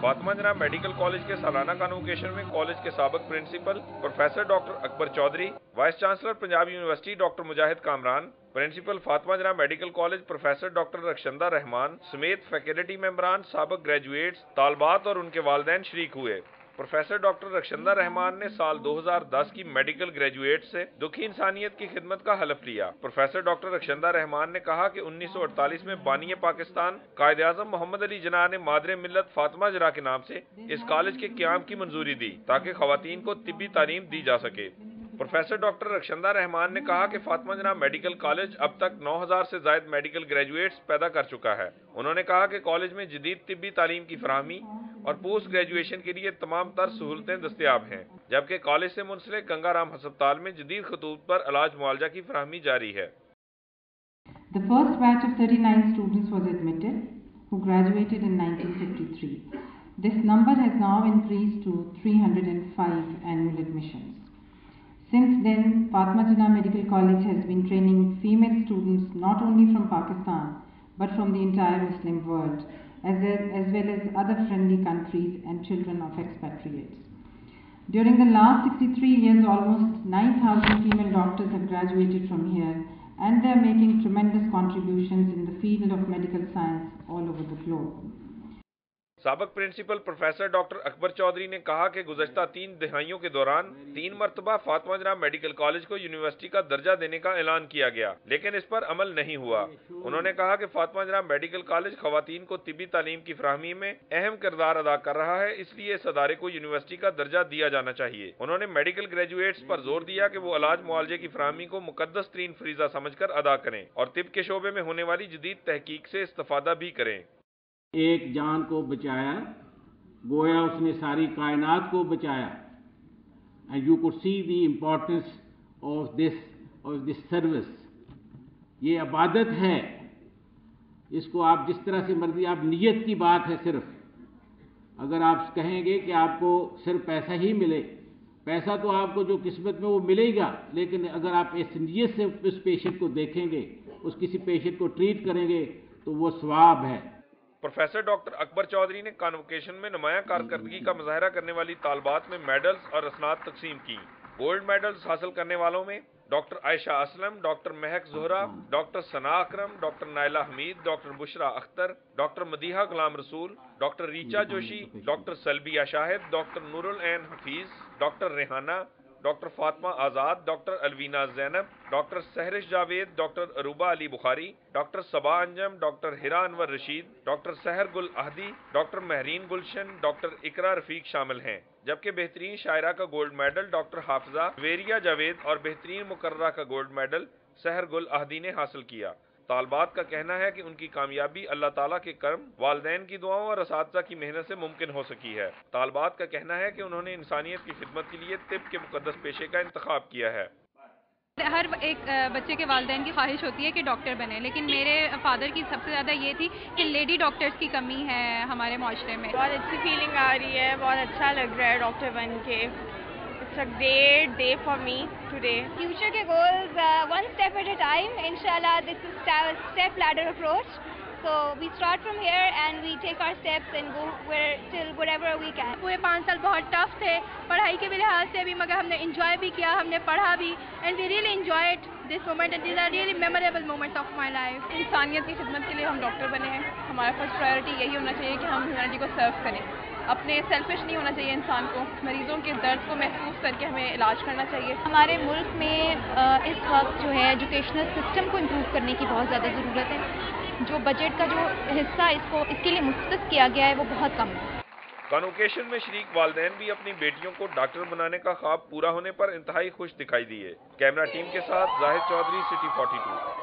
Fatima Jinnah medical college کے سالانہ convocation میں کالج کے سابق principal professor doctor Akbar Chaudhry, vice chancellor Punjab university doctor Mujahid Kamran, principal Fatima Jinnah medical college professor doctor Rukhshanda Rehman سمیت فیکلٹی ممبران، سابق گریجویٹس، طالبات اور ان کے والدین شریک ہوئے۔ پروفیسر ڈاکٹر رخشندہ رحمان نے سال 2010 کی میڈیکل گریجویٹ سے دکھی انسانیت کی خدمت کا حلف لیا۔ پروفیسر ڈاکٹر رخشندہ رحمان نے کہا کہ 1948 میں بانی پاکستان قائد اعظم محمد علی جناح نے مادر ملت فاطمہ جناح کے نام سے اس کالج کے قیام کی منظوری دی تاکہ خواتین کو طبی تعلیم دی جا سکے۔ پروفیسر ڈاکٹر رخشندہ رحمان نے کہا کہ فاطمہ جناح میڈیکل کالج اب تک 9000 سے زائد میڈیکل گریجویٹس پیدا کر چکا ہے۔ انہوں نے کہا کہ کالج میں جدید طبی تعلیم کی فراہمی اور پوسٹ گریجویشن کے لیے تمام تر سہولتیں دستیاب ہیں، جبکہ کالج سے منسلک گنگا رام ہسپتال میں جدید خطوط پر علاج معالجہ کی فراہمی جاری ہے۔ The first batch of 39 students was admitted who graduated in 1953. This number has now increased to 305 annual admissions. Since then, Fatima Jinnah Medical College has been training female students not only from Pakistan but from the entire Muslim world, as well as other friendly countries and children of expatriates. During the last 63 years, almost 9,000 female doctors have graduated from here, and they are making tremendous contributions in the field of medical science all over the globe. سابق principal professor doctor Akbar Chaudhry نے کہا کہ گزشتہ 3 دہائیوں کے دوران 3 مرتبہ Fatima Jinnah medical college کو یونیورسٹی کا درجہ دینے کا اعلان کیا گیا، لیکن اس پر عمل نہیں ہوا۔ انہوں نے کہا کہ فاطمہ جناح میڈیکل کالج خواتین کو طبی تعلیم کی فراہمی میں اہم کردار ادا کر رہا ہے، اس لیے اس ادارے کو یونیورسٹی کا درجہ دیا جانا چاہیے۔ انہوں نے میڈیکل گریجویٹس پر زور دیا کہ وہ علاج معالجے کی فراہمی کو مقدس ترین فریضہ سمجھ کر ادا کریں اور طب کے شعبے میں ہونے والی جدید تحقیق سے استفادہ بھی کریں۔ ایک جان کو بچایا، گویا اس نے ساری کائنات کو بچایا. And you could see the importance of this service. یہ عبادت ہے، اس کو آپ جس طرح سے مرضی، آپ نیت کی بات ہے صرف. اگر آپ کہیں گے کہ آپ کو صرف پیسہ ہی ملے، پیسہ تو آپ کو جو قسمت میں وہ ملے گا، لیکن اگر آپ اس نیت سے اس پیشنٹ کو دیکھیں گے، اس کسی پیشنٹ کو ٹریٹ کریں گے تو وہ ثواب ہے. پروفیسر ڈاکٹر اکبر چودھری نے کانوکیشن میں نمایاں کارکردگی کا مظاہرہ کرنے والی طالبات میں میڈلز اور اسناد تقسیم کی۔ گولڈ میڈلز حاصل کرنے والوں میں ڈاکٹر عائشہ اسلم، ڈاکٹر مہک زہرا، ڈاکٹر ثنا اکرم، ڈاکٹر نائلہ حمید، ڈاکٹر بشرا اختر، ڈاکٹر مدیحہ غلام رسول، ڈاکٹر ریچا جوشی، ڈاکٹر سلبیہ شاہد، ڈاکٹر نور العین حفیظ، ڈاکٹر ریحانہ، ڈاکٹر فاطمہ آزاد، ڈاکٹر الوینہ زینب، ڈاکٹر سہرش جاوید، ڈاکٹر عروبہ علی بخاری، ڈاکٹر صبا انجم، ڈاکٹر ہرا انور رشید، ڈاکٹر سحر گل اہدی، ڈاکٹر مہرین گلشن، ڈاکٹر اقرا رفیق شامل ہیں، جبکہ بہترین شاعرہ کا گولڈ میڈل ڈاکٹر حافظہ ویریہ جاوید اور بہترین مقررہ کا گولڈ میڈل سحر گل اہدی نے حاصل کیا۔ طالبات کا کہنا ہے کہ ان کی کامیابی اللہ تعالیٰ کے کرم، والدین کی دعاؤں اور اساتذہ کی محنت سے ممکن ہو سکی ہے۔ طالبات کا کہنا ہے کہ انہوں نے انسانیت کی خدمت کے لیے طب کے مقدس پیشے کا انتخاب کیا ہے۔ ہر ایک بچے کے والدین کی خواہش ہوتی ہے کہ ڈاکٹر بنے، لیکن میرے فادر کی سب سے زیادہ یہ تھی کہ لیڈی ڈاکٹرز کی کمی ہے ہمارے معاشرے میں۔ بہت اچھی فیلنگ آ رہی ہے، بہت اچھا لگ رہا ہے ڈاکٹر بن کے۔ It's a great day for me today. Future ke goals, one step at a time. Inshallah, this is step ladder approach. So we start from here and we take our steps and go till wherever we can. پورے 5 سال بہت tough تھے پڑھائی کے بھی لحاظ سے بھی، مگر ہم نے انجوائے بھی کیا، ہم نے پڑھا بھی، and we really enjoyed this moment and these are really memorable moments of my life. انسانیت کی خدمت کے لیے ہم ڈاکٹر بنے ہیں۔ ہمارا فرسٹ پرائیورٹی یہی ہونا چاہیے کہ ہم ہیومینٹی کو سرو کریں، اپنے سیلفش نہیں ہونا چاہیے انسان کو، مریضوں کے درد کو محسوس کر کے ہمیں علاج کرنا چاہیے۔ ہمارے ملک میں اس وقت جو ہے ایجوکیشنل سسٹم کو امپروو کرنے کی بہت زیادہ ضرورت ہے۔ جو بجٹ کا جو حصہ اس کے لیے مختص کیا گیا ہے وہ بہت کم ہے۔ کانوکیشن میں شریک والدین بھی اپنی بیٹیوں کو ڈاکٹر بنانے کا خواب پورا ہونے پر انتہائی خوش دکھائی دیے۔ کیمرہ ٹیم کے ساتھ زاہد چودھری، سٹی 42۔